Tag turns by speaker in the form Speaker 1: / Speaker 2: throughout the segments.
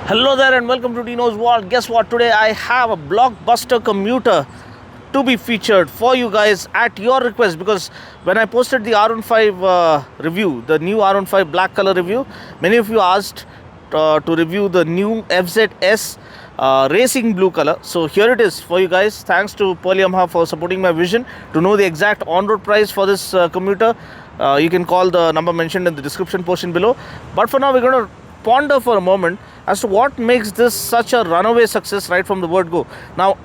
Speaker 1: Hello there and welcome to Dino's World. Guess what? Today I have a blockbuster commuter to be featured for you guys at your request, because when I posted the R15 review, the new R15 black color review, many of you asked to review the new FZS racing blue color. So here it is for you guys. Thanks to Pearl Yamaha for supporting my vision. To know the exact on-road price for this commuter, you can call the number mentioned in the description portion below. But for now, we're going to ponder for a moment as to what makes this such a runaway success right from the word go. Now,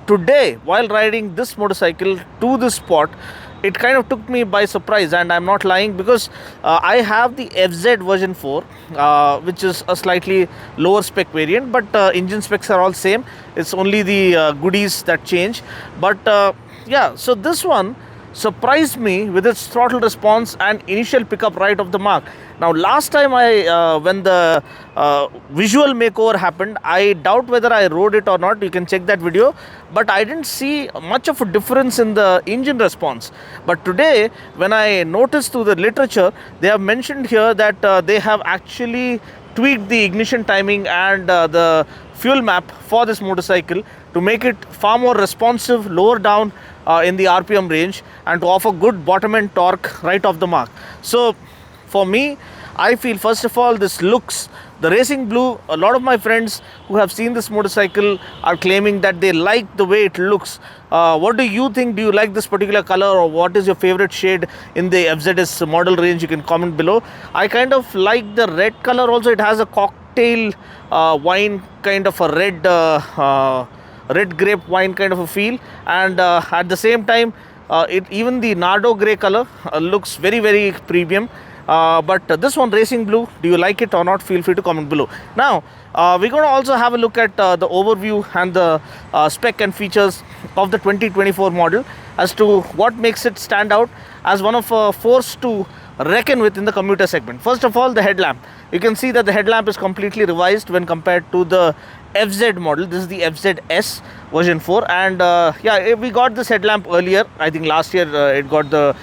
Speaker 1: today, while riding this motorcycle to this spot, it kind of took me by surprise, and I'm not lying, because I have the FZ version 4, which is a slightly lower spec variant, but engine specs are all same. It's only the goodies that change. But yeah, so this one surprised me with its throttle response and initial pickup right off the mark. Now, last time when the visual makeover happened, I doubt whether I rode it or not. You can check that video, but I didn't see much of a difference in the engine response. But today, when I noticed through the literature, they have mentioned here that they have actually tweaked the ignition timing and the fuel map for this motorcycle to make it far more responsive, lower down in the RPM range, and to offer good bottom end torque right off the mark. So for me, I feel, first of all, this looks, the racing blue, a lot of my friends who have seen this motorcycle are claiming that they like the way it looks. What do you think? Do you like this particular color, or what is your favorite shade in the FZS model range? You can comment below. I kind of like the red color also. It has a cocktail wine kind of a red grape wine kind of a feel, and at the same time, even the Nardo grey color looks very premium. But this one, racing blue, do you like it or not? Feel free to comment below. Now, we're going to also have a look at the overview and the spec and features of the 2024 model as to what makes it stand out as one of a force to reckon with in the commuter segment. First of all, the headlamp. You can see that the headlamp is completely revised when compared to the FZ model. This is the FZS version 4, and yeah, we got this headlamp earlier. I think last year it got the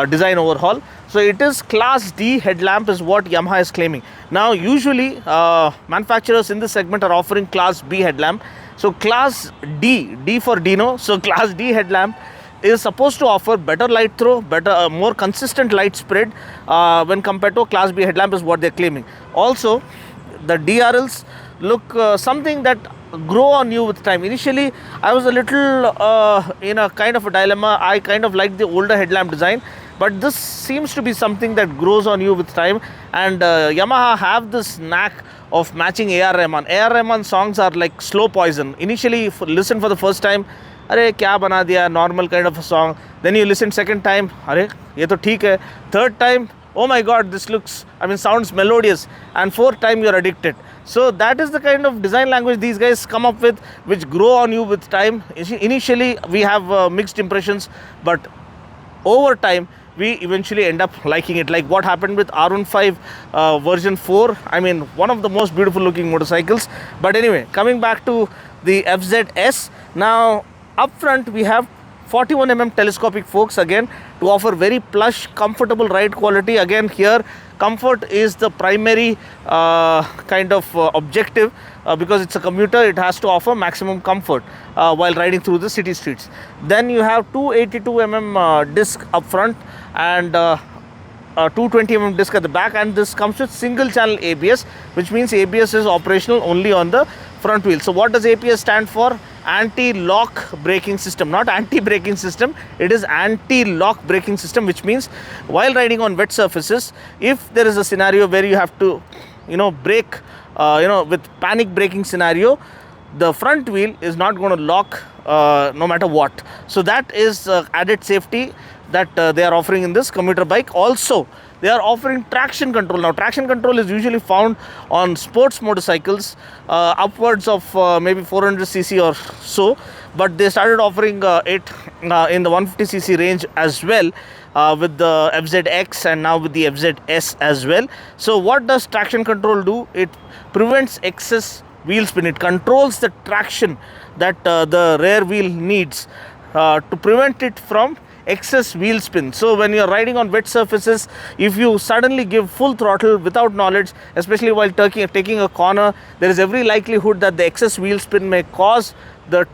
Speaker 1: design overhaul. So it is Class D headlamp is what Yamaha is claiming. Now, usually manufacturers in this segment are offering Class B headlamp. So Class D for Dino. So Class D headlamp is supposed to offer better light throw, better, more consistent light spread when compared to a Class B headlamp is what they're claiming. Also, the DRLs look something that grow on you with time. Initially, I was a little in a kind of a dilemma. I kind of like the older headlamp design, but this seems to be something that grows on you with time. And Yamaha have this knack of matching A.R. Rahman. A.R. Rahman songs are like slow poison. Initially, listen for the first time, अरे क्या बना दिया, normal kind of a song. Then you listen second time, अरे ये तो ठीक है. Third time, oh my god, this looks, sounds melodious. And fourth time, you're addicted. So that is the kind of design language these guys come up with, which grow on you with time. Initially, we have mixed impressions, but over time, we eventually end up liking it, like what happened with R15 version 4. One of the most beautiful looking motorcycles. But anyway, coming back to the FZS. Now, up front, we have 41mm telescopic forks again to offer very plush, comfortable ride quality. Again, here comfort is the primary kind of objective, because it's a commuter. It has to offer maximum comfort while riding through the city streets. Then you have 282mm disc up front and 220mm disc at the back, and this comes with single channel ABS, which means ABS is operational only on the front wheel. So what does ABS stand for? Anti-lock braking system, not anti-braking system. It is anti-lock braking system, which means while riding on wet surfaces, if there is a scenario where you have to, brake, with panic braking scenario, the front wheel is not going to lock no matter what. So that is added safety that they are offering in this commuter bike. Also, they are offering traction control. Now, traction control is usually found on sports motorcycles upwards of maybe 400cc or so, but they started offering it in the 150cc range as well, with the FZX and now with the FZS as well. So what does traction control do? It prevents excess wheel spin. It controls the traction that the rear wheel needs to prevent it from excess wheel spin. So when you're riding on wet surfaces, if you suddenly give full throttle without knowledge, especially while taking a corner, there is every likelihood that the excess wheel spin may cause the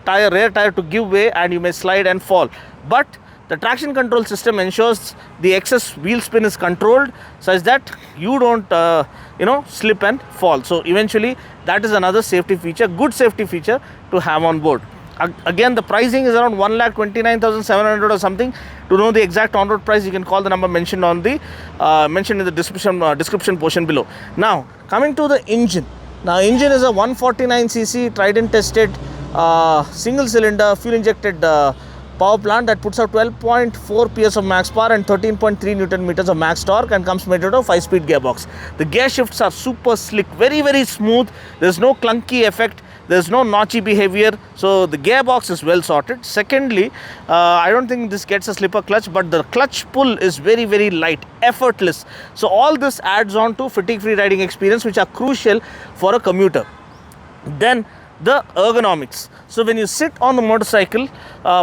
Speaker 1: rear tire to give way and you may slide and fall. But the traction control system ensures the excess wheel spin is controlled such that you don't slip and fall. So eventually that is another safety feature, good safety feature to have on board. Again, the pricing is around 1,29,700 or something. To know the exact on-road price, you can call the number mentioned in the description portion below. Now coming to the engine. Now engine is a 149cc tried and tested single cylinder fuel injected power plant that puts out 12.4 PS of max power and 13.3 Newton meters of max torque, and comes mated of 5-speed gearbox. The gear shifts are super slick, very smooth. There's no clunky effect, there's no notchy behavior, so the gearbox is well sorted. Secondly, I don't think this gets a slipper clutch, but the clutch pull is very light, effortless. So all this adds on to fatigue-free riding experience, which are crucial for a commuter. Then the ergonomics. So when you sit on the motorcycle,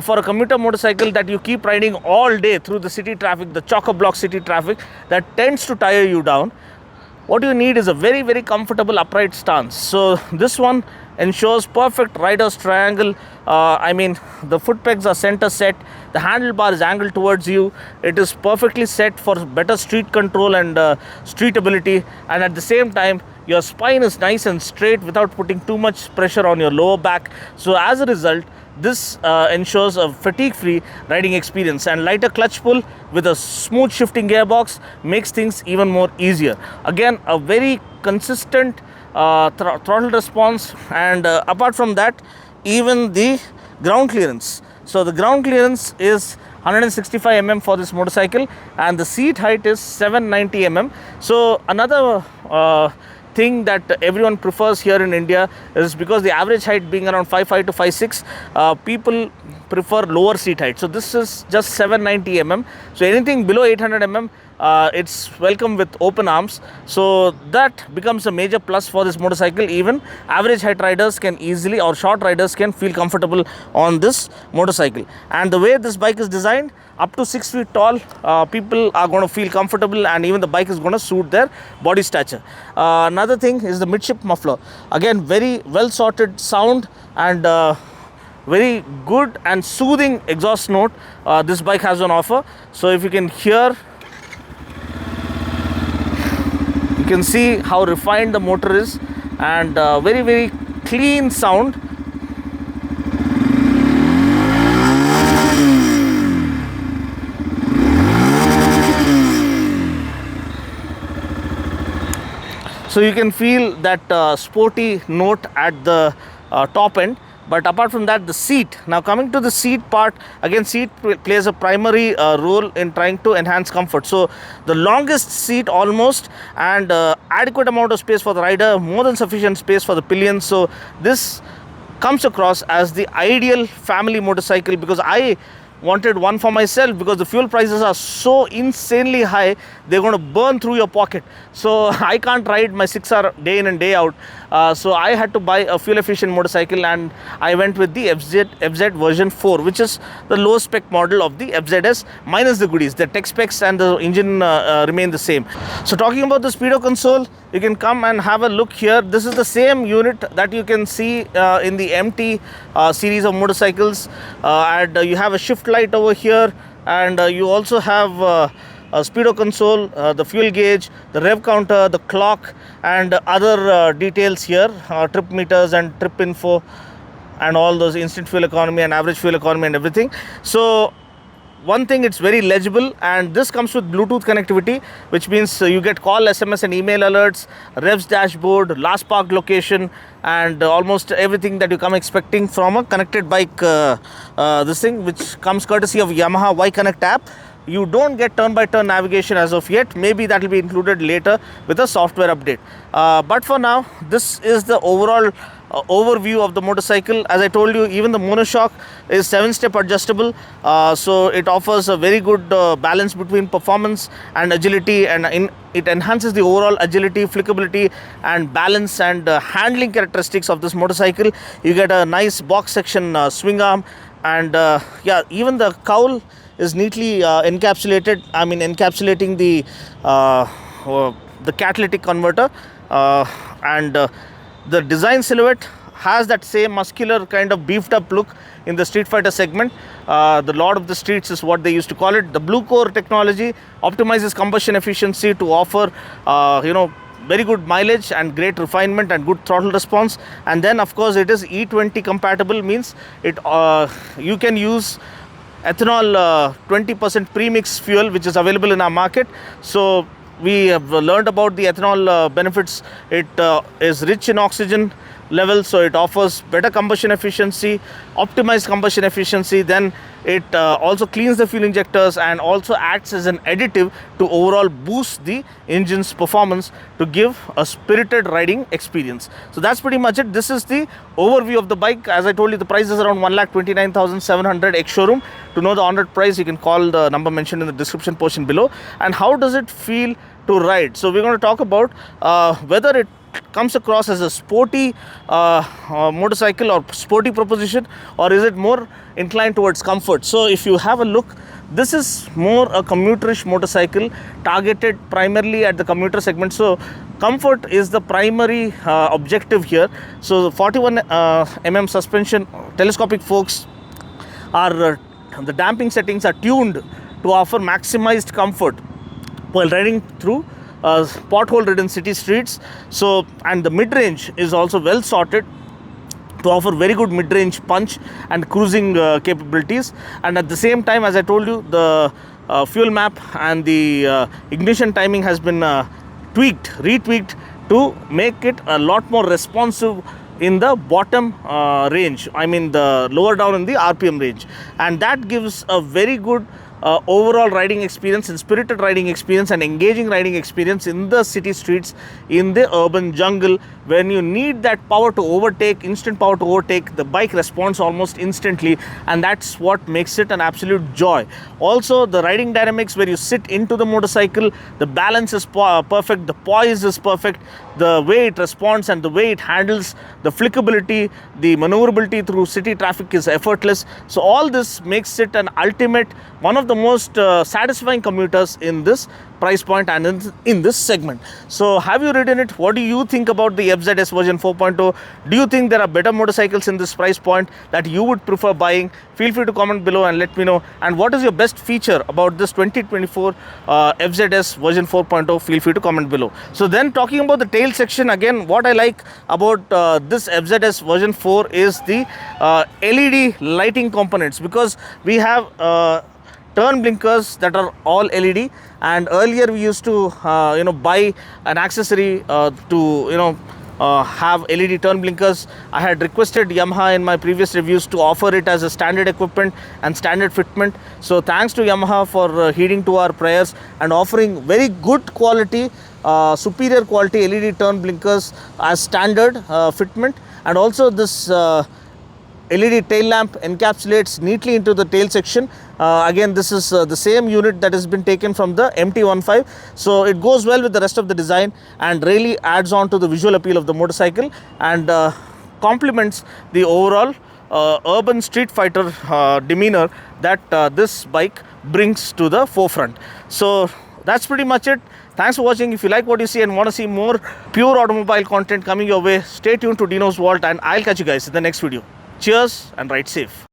Speaker 1: for a commuter motorcycle that you keep riding all day through the city traffic, the chock-a-block city traffic, that tends to tire you down, what you need is a very comfortable upright stance. So this one ensures perfect rider's triangle. The foot pegs are center set, the handlebar is angled towards you, it is perfectly set for better street control and street ability, and at the same time your spine is nice and straight without putting too much pressure on your lower back. So as a result, this ensures a fatigue-free riding experience, and lighter clutch pull with a smooth shifting gearbox makes things even more easier. Again, a very consistent throttle response, and apart from that, even the ground clearance. So the ground clearance is 165 mm for this motorcycle, and the seat height is 790 mm. So another thing that everyone prefers here in India is, because the average height being around 5'5" to 5'6", people prefer lower seat height. So this is just 790 mm. So anything below 800 mm, it's welcome with open arms. So that becomes a major plus for this motorcycle. Even average height riders can easily, or short riders can feel comfortable on this motorcycle. And the way this bike is designed, up to 6 feet tall, people are going to feel comfortable, and even the bike is going to suit their body stature. Another thing is the midship muffler. Again, very well sorted sound and very good and soothing exhaust note this bike has on offer. So if you can hear, you can see how refined the motor is, and very clean sound. So you can feel that sporty note at the top end. But apart from that, the seat. Now coming to the seat part, again, seat plays a primary role in trying to enhance comfort. So the longest seat almost, and adequate amount of space for the rider, more than sufficient space for the pillions. So this comes across as the ideal family motorcycle, because I wanted one for myself, because the fuel prices are so insanely high, they're going to burn through your pocket. So I can't ride my 6-hour day in and day out. So I had to buy a fuel efficient motorcycle, and I went with the FZ version 4, which is the low spec model of the FZS minus the goodies. The tech specs and the engine remain the same. So talking about the Speedo console, you can come and have a look here. This is the same unit that you can see in the MT series of motorcycles, and you have a shift light over here, and you also have a Speedo console, the fuel gauge, the rev counter, the clock, and other details here, trip meters and trip info, and all those instant fuel economy and average fuel economy and everything. So one thing, it's very legible, and this comes with Bluetooth connectivity, which means you get call, SMS and email alerts, revs dashboard, last park location, and almost everything that you come expecting from a connected bike. This thing, which comes courtesy of Yamaha Y Connect app. You don't get turn-by-turn navigation as of yet. Maybe that will be included later with a software update. But for now, this is the overall overview of the motorcycle. As I told you, even the monoshock is 7-step adjustable, so it offers a very good balance between performance and agility, and it enhances the overall agility, flickability and balance and handling characteristics of this motorcycle. You get a nice box section swing arm, and yeah, even the cowl is neatly encapsulated. I mean, encapsulating the catalytic converter, and the design silhouette has that same muscular kind of beefed up look in the Street Fighter segment. The Lord of the Streets is what they used to call it. The Blue Core technology optimizes combustion efficiency to offer very good mileage and great refinement and good throttle response. And then of course it is E20 compatible, means it you can use ethanol 20% premix fuel, which is available in our market. So we have learned about the ethanol benefits. It is rich in oxygen level, so it offers better combustion efficiency, optimized combustion efficiency. Then it also cleans the fuel injectors and also acts as an additive to overall boost the engine's performance to give a spirited riding experience. So that's pretty much it. This is the overview of the bike. As I told you, the price is around 1,29,700 ex-showroom. To know the on-road price, you can call the number mentioned in the description portion below. And how does it feel to ride? So we're going to talk about whether it comes across as a sporty motorcycle or sporty proposition, or is it more inclined towards comfort. So if you have a look, this is more a commuterish motorcycle targeted primarily at the commuter segment. So comfort is the primary objective here. So the 41 mm suspension, telescopic forks are the damping settings are tuned to offer maximized comfort while riding through pothole ridden city streets. So, and the mid-range is also well sorted to offer very good mid-range punch and cruising capabilities. And at the same time, as I told you, the fuel map and the ignition timing has been retweaked to make it a lot more responsive in the bottom range, I mean the lower down in the RPM range, and that gives a very good overall riding experience and spirited riding experience and engaging riding experience in the city streets, in the urban jungle. When you need that power to overtake, instant power to overtake, the bike responds almost instantly, and that's what makes it an absolute joy. Also, the riding dynamics, where you sit into the motorcycle, the balance is perfect, the poise is perfect, the way it responds and the way it handles the flickability, the maneuverability through city traffic is effortless. So all this makes it an ultimate, one of the most satisfying commuters in this price point and in this segment. So have you ridden it? What do you think about the FZS version 4.0? Do you think there are better motorcycles in this price point that you would prefer buying? Feel free to comment below and let me know. And what is your best feature about this 2024 FZS version 4.0? Feel free to comment below. So then, talking about the tail section, again, what I like about this FZS version 4 is the LED lighting components, because we have turn blinkers that are all LED, and earlier we used to buy an accessory to have LED turn blinkers. I had requested Yamaha in my previous reviews to offer it as a standard equipment and standard fitment. So thanks to Yamaha for heeding to our prayers and offering very good quality, superior quality LED turn blinkers as standard fitment. And also this LED tail lamp encapsulates neatly into the tail section. Again, this is the same unit that has been taken from the MT-15, so it goes well with the rest of the design and really adds on to the visual appeal of the motorcycle and complements the overall urban street fighter demeanor that this bike brings to the forefront. So that's pretty much it. Thanks for watching. If you like what you see and want to see more pure automobile content coming your way, stay tuned to Dino's Vault, and I'll catch you guys in the next video. Cheers and ride safe.